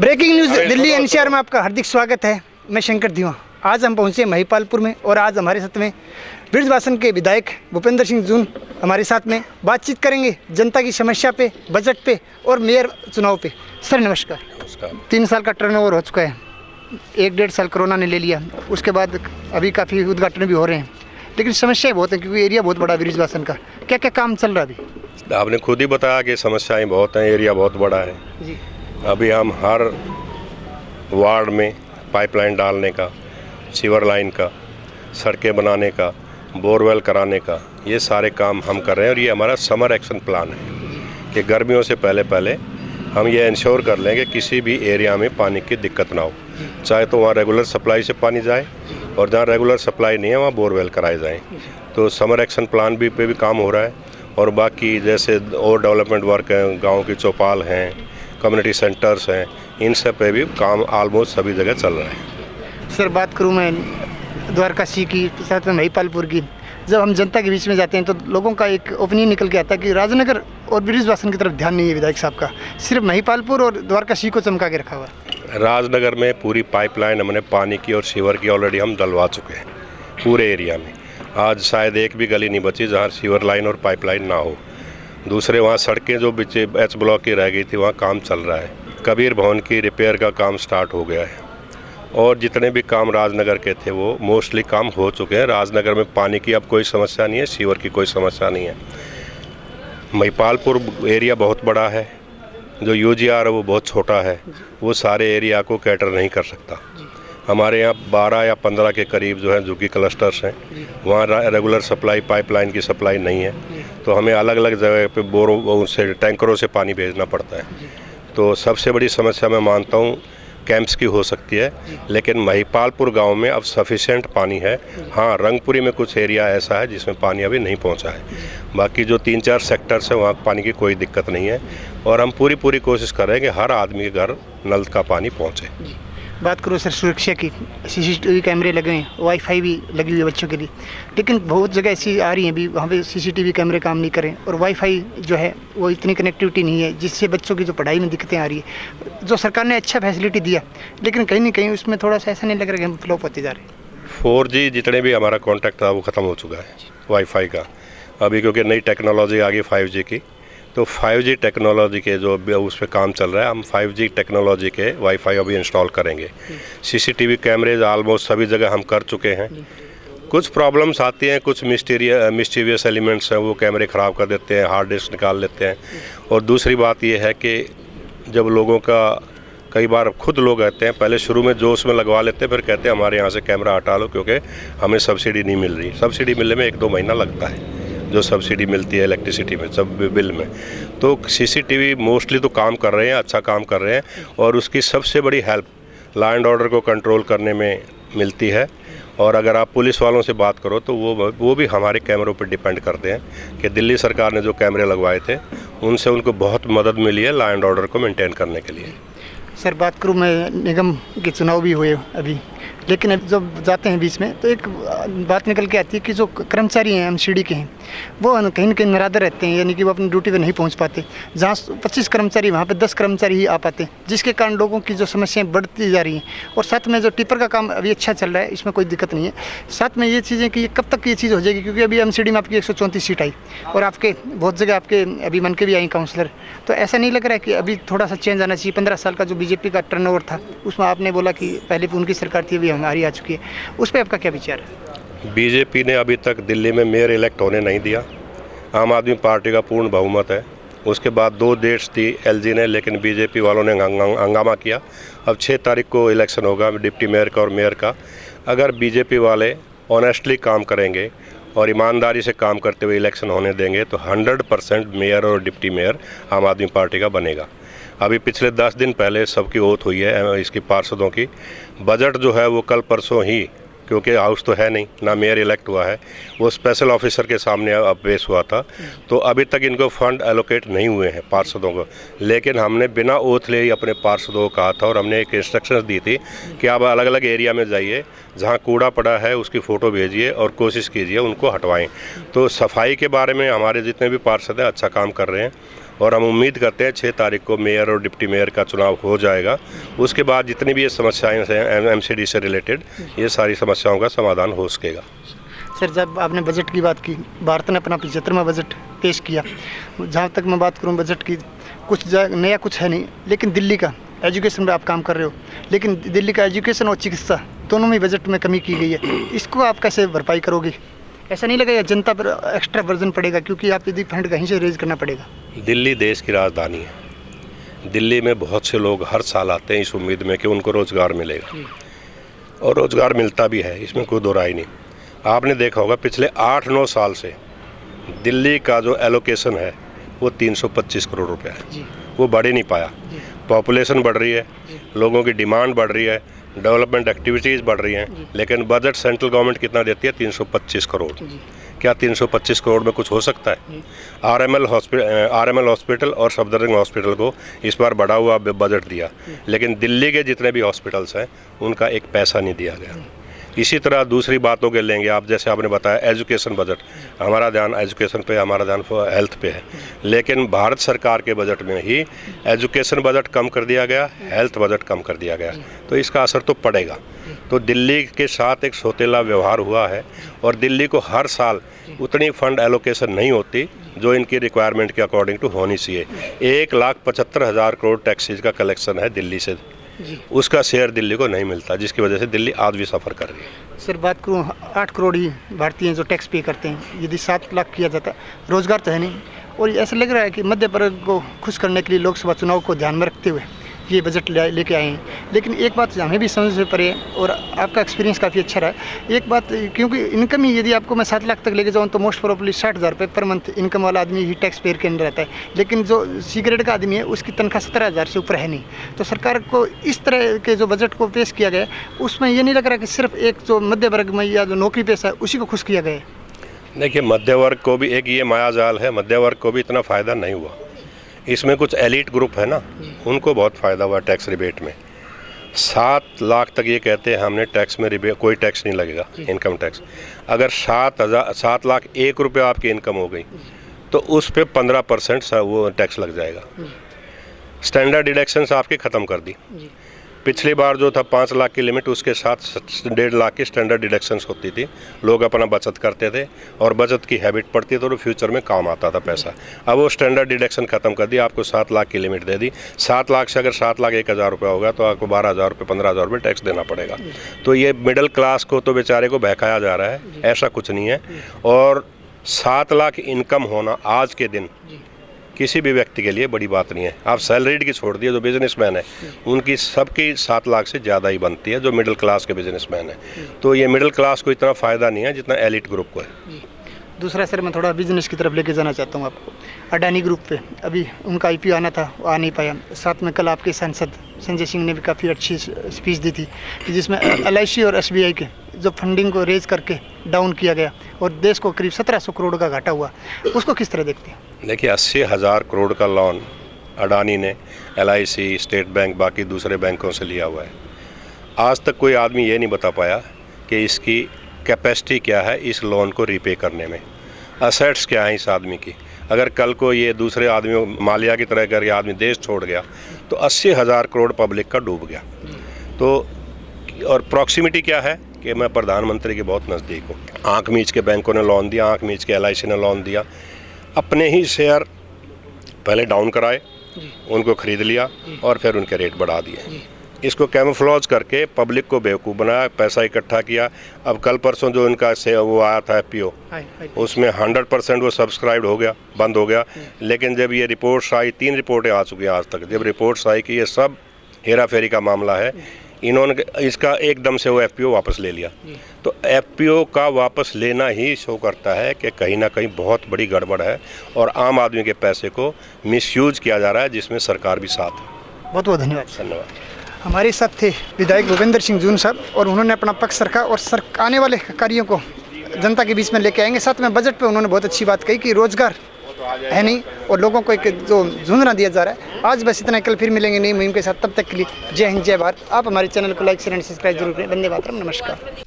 Breaking news Delhi NCR में आपका हार्दिक स्वागत है। मैं शंकर धीवा। आज हम पहुंचे महिपालपुर में और आज हमारे साथ में बृजवासन के विधायक भूपेंद्र सिंह जून हमारे साथ में बातचीत करेंगे जनता की समस्या पे, बजट पे और मेयर चुनाव पे। सर नमस्कार। 3 साल का टर्नओवर हो चुका है, 1-1.5 साल कोरोना ने ले लिया, उसके बाद अभी काफ़ी उद्घाटन भी हो रहे हैं, लेकिन समस्याएं बहुत हैं क्योंकि एरिया बहुत बड़ा है बृजवासन का। क्या क्या काम चल रहा है अभी? आपने खुद ही बताया कि समस्याएं बहुत हैं, एरिया बहुत बड़ा है जी। अभी हम हर वार्ड में पाइपलाइन डालने का, सीवर लाइन का, सड़कें बनाने का, बोरवेल कराने का, ये सारे काम हम कर रहे हैं। और ये हमारा समर एक्शन प्लान है कि गर्मियों से पहले हम ये इंश्योर कर लें कि किसी भी एरिया में पानी की दिक्कत ना हो, चाहे तो वहाँ रेगुलर सप्लाई से पानी जाए और जहाँ रेगुलर सप्लाई नहीं है वहाँ बोरवेल कराए जाएँ। तो समर एक्शन प्लान पे भी काम हो रहा है। और बाकी जैसे और डेवलपमेंट वर्क हैं, गाँव की चौपाल हैं, कम्युनिटी सेंटर्स हैं, इन सब पे भी काम ऑलमोस्ट सभी जगह चल रहा है। सर बात करूँ मैं द्वारकाशी की, साथ में महिपालपुर की, जब हम जनता के बीच में जाते हैं तो लोगों का एक ओपिनियन निकल के आता है कि राजनगर और बृजवासन की तरफ ध्यान नहीं है विधायक साहब का, सिर्फ महिपालपुर और द्वारकाशी को चमका के रखा हुआ है। राजनगर में पूरी पाइपलाइन हमने पानी की और सीवर की ऑलरेडी हम डलवा चुके हैं पूरे एरिया में। आज शायद एक भी गली नहीं बची जहाँ सीवर लाइन और पाइपलाइन ना हो। दूसरे वहाँ सड़कें जो बीच एच ब्लॉक की रह गई थी वहाँ काम चल रहा है। कबीर भवन की रिपेयर का काम स्टार्ट हो गया है और जितने भी काम राजनगर के थे वो मोस्टली काम हो चुके हैं। राजनगर में पानी की अब कोई समस्या नहीं है, सीवर की कोई समस्या नहीं है। महिपालपुर एरिया बहुत बड़ा है, जो यूजीआर है वो बहुत छोटा है, वो सारे एरिया को कैटर नहीं कर सकता। हमारे यहाँ 12 या 15 के करीब जो है झुग्गी क्लस्टर्स हैं, वहाँ रेगुलर सप्लाई पाइपलाइन की सप्लाई नहीं है, तो हमें अलग अलग जगह पे बोरों से टैंकरों से पानी भेजना पड़ता है। तो सबसे बड़ी समस्या मैं मानता हूँ कैंप्स की हो सकती है, लेकिन महिपालपुर गांव में अब सफिशिएंट पानी है। हाँ, रंगपुरी में कुछ एरिया ऐसा है जिसमें पानी अभी नहीं पहुंचा है, बाकी जो 3-4 सेक्टर्स हैं वहाँ पानी की कोई दिक्कत नहीं है। और हम पूरी कोशिश कर रहे हैं कि हर आदमी के घर नल का पानी पहुँचे। बात करो सर सुरक्षा की, सीसीटीवी कैमरे लगे हैं, वाईफाई भी लगी हुई है बच्चों के लिए, लेकिन बहुत जगह ऐसी आ रही हैं भी वहाँ पे सीसीटीवी कैमरे काम नहीं करें और वाईफाई जो है वो इतनी कनेक्टिविटी नहीं है जिससे बच्चों की जो पढ़ाई में दिक्कतें आ रही है। जो सरकार ने अच्छा फैसिलिटी दिया, लेकिन कहीं ना कहीं उसमें थोड़ा सा ऐसा नहीं लग रहा कि हम फ्लॉप होते जा रहे हैं। 4G जितने भी हमारा कॉन्टैक्ट था वो ख़त्म हो चुका है वाईफाई का अभी, क्योंकि नई टेक्नोलॉजी आ गई 5G की। तो 5G टेक्नोलॉजी के जो उस पर काम चल रहा है, हम 5G टेक्नोलॉजी के वाईफाई अभी इंस्टॉल करेंगे। सीसीटीवी कैमरेज ऑलमोस्ट सभी जगह हम कर चुके हैं। कुछ प्रॉब्लम्स आती हैं, कुछ मिस्टीरियस एलिमेंट्स हैं, वो कैमरे ख़राब कर देते हैं, हार्ड डिस्क निकाल लेते हैं। और दूसरी बात ये है कि जब लोगों का कई बार खुद लोग कहते हैं, पहले शुरू में जोश में लगवा लेते हैं, फिर कहते हैं हमारे यहाँ से कैमरा हटा लो क्योंकि हमें सब्सिडी नहीं मिल रही। सब्सिडी मिलने में 1-2 महीना लगता है, जो सब्सिडी मिलती है इलेक्ट्रिसिटी में, सब बिल में। तो सीसीटीवी मोस्टली तो काम कर रहे हैं, अच्छा काम कर रहे हैं। और उसकी सबसे बड़ी हेल्प लॉ एंड ऑर्डर को कंट्रोल करने में मिलती है। और अगर आप पुलिस वालों से बात करो तो वो भी हमारे कैमरों पर डिपेंड करते हैं कि दिल्ली सरकार ने जो कैमरे लगवाए थे उनसे उनको बहुत मदद मिली है लॉ एंड ऑर्डर को मेंटेन करने के लिए। सर बात करूँ मैं, निगम के चुनाव भी हुए अभी, लेकिन अब जब जाते हैं बीच में तो एक बात निकल के आती है कि जो कर्मचारी हैं एमसीडी के हैं वो कहीं ना कहीं नरादर रहते हैं, यानी कि वो अपनी ड्यूटी पे नहीं पहुंच पाते। जहाँ 25 कर्मचारी वहाँ पे 10 कर्मचारी ही आ पाते हैं, जिसके कारण लोगों की जो समस्याएं बढ़ती जा रही हैं। और साथ में जो टिपर का काम अभी अच्छा चल रहा है, इसमें कोई दिक्कत नहीं है। साथ में ये चीज़ें कि कब तक ये चीज़ हो जाएगी, क्योंकि अभी एमसीडी में आपकी 134 सीट आई और आपके बहुत जगह आपके अभी मन के भी आई काउंसलर, तो ऐसा नहीं लग रहा है कि अभी थोड़ा सा चेंज आना चाहिए? 15 साल का जो बीजेपी का टर्नओवर था उसमें आपने बोला कि पहले उनकी सरकार थी, अभी हमारी आ चुकी है, उस पर आपका क्या विचार है? बीजेपी ने अभी तक दिल्ली में मेयर इलेक्ट होने नहीं दिया। आम आदमी पार्टी का पूर्ण बहुमत है। उसके बाद 2 डेट्स थी एलजी ने, लेकिन बीजेपी वालों ने हंगामा किया। अब 6 तारीख को इलेक्शन होगा डिप्टी मेयर का और मेयर का। अगर बीजेपी वाले ऑनेस्टली काम करेंगे और ईमानदारी से काम करते हुए इलेक्शन होने देंगे तो 100% मेयर और डिप्टी मेयर आम आदमी पार्टी का बनेगा। अभी पिछले 10 दिन पहले सबकी ओथ हुई है इसकी पार्षदों की। बजट जो है वो कल परसों ही, क्योंकि हाउस तो है नहीं, ना मेयर इलेक्ट हुआ है, वो स्पेशल ऑफिसर के सामने अब पेश हुआ था, तो अभी तक इनको फंड एलोकेट नहीं हुए हैं पार्षदों को। लेकिन हमने बिना ओथ ले ही अपने पार्षदों को कहा था और हमने एक इंस्ट्रक्शंस दी थी कि आप अलग अलग एरिया में जाइए, जहाँ कूड़ा पड़ा है उसकी फ़ोटो भेजिए और कोशिश कीजिए उनको हटवाएं। तो सफाई के बारे में हमारे जितने भी पार्षद हैं अच्छा काम कर रहे हैं और हम उम्मीद करते हैं 6 तारीख को मेयर और डिप्टी मेयर का चुनाव हो जाएगा। उसके बाद जितनी भी ये समस्याएं हैं एमसीडी से रिलेटेड, ये सारी समस्याओं का समाधान हो सकेगा। सर, जब आपने बजट की बात की, भारत ने अपना 75वां बजट पेश किया। जहाँ तक मैं बात करूँ बजट की, कुछ नया कुछ है नहीं, लेकिन दिल्ली का एजुकेशन में आप काम कर रहे हो, लेकिन दिल्ली का एजुकेशन और चिकित्सा दोनों में बजट में कमी की गई है। इसको आप कैसे भरपाई करोगे? ऐसा नहीं लगेगा जनता पर एक्स्ट्रा बर्डन पड़ेगा, क्योंकि आप यदि फंड कहीं से रेज करना पड़ेगा? दिल्ली देश की राजधानी है। दिल्ली में बहुत से लोग हर साल आते हैं इस उम्मीद में कि उनको रोज़गार मिलेगा, और रोज़गार मिलता भी है, इसमें कोई दो राय नहीं। आपने देखा होगा पिछले 8-9 साल से दिल्ली का जो एलोकेशन है वो 325 करोड़ रुपया है, वो बढ़ ही नहीं पाया। पॉपुलेशन बढ़ रही है, लोगों की डिमांड बढ़ रही है, डेवलपमेंट एक्टिविटीज़ बढ़ रही हैं, लेकिन बजट सेंट्रल गवर्नमेंट कितना देती है? 325 करोड़। क्या 325 करोड़ में कुछ हो सकता है? आरएमएल हॉस्पिटल और सफदरजंग हॉस्पिटल को इस बार बढ़ा हुआ बजट दिया, लेकिन दिल्ली के जितने भी हॉस्पिटल्स हैं उनका एक पैसा नहीं दिया गया। इसी तरह दूसरी बातों के लेंगे आप, जैसे आपने बताया एजुकेशन बजट, हमारा ध्यान एजुकेशन पे, हमारा ध्यान हेल्थ पे है, लेकिन भारत सरकार के बजट में ही एजुकेशन बजट कम कर दिया गया, हेल्थ बजट कम कर दिया गया, तो इसका असर तो पड़ेगा। तो दिल्ली के साथ एक सौतेला व्यवहार हुआ है, और दिल्ली को हर साल उतनी फंड एलोकेशन नहीं होती जो इनकी रिक्वायरमेंट के अकॉर्डिंग टू होनी चाहिए। 1,75,000 करोड़ टैक्सेज का कलेक्शन है दिल्ली से, उसका शेयर दिल्ली को नहीं मिलता, जिसकी वजह से दिल्ली आज भी सफ़र कर रही है। सर, बात करूँ 8 करोड़ ही भारतीय जो टैक्स पे करते हैं, यदि 7 लाख किया जाता, रोज़गार तो है नहीं, और ऐसा लग रहा है कि मध्य वर्ग को खुश करने के लिए लोकसभा चुनाव को ध्यान में रखते हुए ये बजट लेके आए हैं। लेकिन एक बात हमें भी समझ से परे, और आपका एक्सपीरियंस काफ़ी अच्छा रहा। एक बात, क्योंकि इनकम ही यदि आपको मैं 7 लाख तक लेके जाऊँ तो मोस्ट प्रोबेबली 60,000 रुपये पर मंथ इनकम वाला आदमी ही टैक्स पेयर के अंदर रहता है, लेकिन जो सिगरेट का आदमी है उसकी तनख्वाह 17,000 से ऊपर है नहीं। तो सरकार को इस तरह के जो बजट को पेश किया गया उसमें ये नहीं लग रहा कि सिर्फ एक जो मध्य वर्ग में या जो नौकरी पेशा है उसी को खुश किया गया है? देखिए, मध्य वर्ग को भी एक ये मायाजाल है, मध्य वर्ग को भी इतना फ़ायदा नहीं हुआ। इसमें कुछ एलिट ग्रुप है ना, उनको बहुत फ़ायदा हुआ टैक्स रिबेट में। 7 लाख तक ये कहते हैं हमने टैक्स में रिबेट, कोई टैक्स नहीं लगेगा, इनकम टैक्स। अगर 7 लाख 1 रुपये आपकी इनकम हो गई तो उस पर 15% वो टैक्स लग जाएगा। स्टैंडर्ड डिडक्शंस आपकी ख़त्म कर दी। पिछली बार जो था 5 लाख की लिमिट, उसके साथ 1.5 लाख की स्टैंडर्ड डिडक्शंस होती थी, लोग अपना बचत करते थे और बचत की हैबिट पड़ती तो फ्यूचर में काम आता था पैसा। अब वो स्टैंडर्ड डिडक्शन ख़त्म कर दिया, आपको 7 लाख की लिमिट दे दी। 7 लाख से अगर 7,01,000 रुपये होगा तो आपको 12,000 रुपये 15,000 रुपये टैक्स देना पड़ेगा। तो ये मिडिल क्लास को तो बेचारे को बहकाया जा रहा है, ऐसा कुछ नहीं है। और 7 लाख इनकम होना आज के दिन किसी भी व्यक्ति के लिए बड़ी बात नहीं है। आप सैलरीड की छोड़ दिए, जो बिजनेसमैन है उनकी सबकी 7 लाख से ज़्यादा ही बनती है, जो मिडिल क्लास के बिजनेसमैन है। तो ये मिडिल क्लास को इतना फ़ायदा नहीं है जितना एलिट ग्रुप को है। दूसरा सर, मैं थोड़ा बिजनेस की तरफ लेके जाना चाहता हूँ आपको। अडानी ग्रुप पे अभी उनका IPO आना था, वो आ नहीं पाया। साथ में कल आपके सांसद संजय सिंह ने भी काफ़ी अच्छी स्पीच दी थी कि जिसमें LIC और SBI के जो फंडिंग को रेज करके डाउन किया गया और देश को करीब 1700 करोड़ का घाटा हुआ, उसको किस तरह देखते हैं? देखिए, 80,000 करोड़ का लोन अडानी ने LIC, स्टेट बैंक, बाकी दूसरे बैंकों से लिया हुआ है। आज तक कोई आदमी ये नहीं बता पाया कि इसकी कैपेसिटी क्या है इस लोन को रीपे करने में, असेट्स क्या है इस आदमी की। अगर कल को ये दूसरे आदमियों मालिया की तरह कर ये आदमी देश छोड़ गया तो 80,000 करोड़ पब्लिक का डूब गया। तो और प्रॉक्सिमिटी क्या है कि मैं प्रधानमंत्री के बहुत नज़दीक हूँ। आँख मीच के बैंकों ने लोन दिया, आँख मीच के LIC ने लोन दिया, अपने ही शेयर पहले डाउन कराए, उनको ख़रीद लिया और फिर उनके रेट बढ़ा दिए। इसको कैमोफ्लेज करके पब्लिक को बेवकूफ़ बनाया, पैसा इकट्ठा किया। अब कल परसों जो इनका वो आया था IPO, उसमें 100% वो सब्सक्राइब हो गया, बंद हो गया। लेकिन जब ये रिपोर्ट्स आई, 3 रिपोर्टें आ चुकी हैं आज तक, जब रिपोर्ट्स आई कि ये सब हेरा फेरी का मामला है, इन्होंने इसका एकदम से वो FPO वापस ले लिया। तो FPO का वापस लेना ही शो करता है कि कहीं ना कहीं बहुत बड़ी गड़बड़ है और आम आदमी के पैसे को मिसयूज किया जा रहा है, जिसमें सरकार भी साथ है। बहुत बहुत धन्यवाद। धन्यवाद। हमारे साथ थे विधायक भूपेंद्र सिंह जून साहब, और उन्होंने अपना पक्ष रखा और आने वाले कार्यों को जनता के बीच में लेके आएंगे। साथ में बजट पे उन्होंने बहुत अच्छी बात कही कि रोजगार है नहीं और लोगों को एक जो झुंझुना दिया जा रहा है। आज बस इतना, कल फिर मिलेंगे नई मुहिम के साथ। तब तक के लिए जय हिंद, जय भारत। आप हमारे चैनल को लाइक, शेयर एंड सब्सक्राइब जरूर करें। वंदे मातरम, नमस्कार।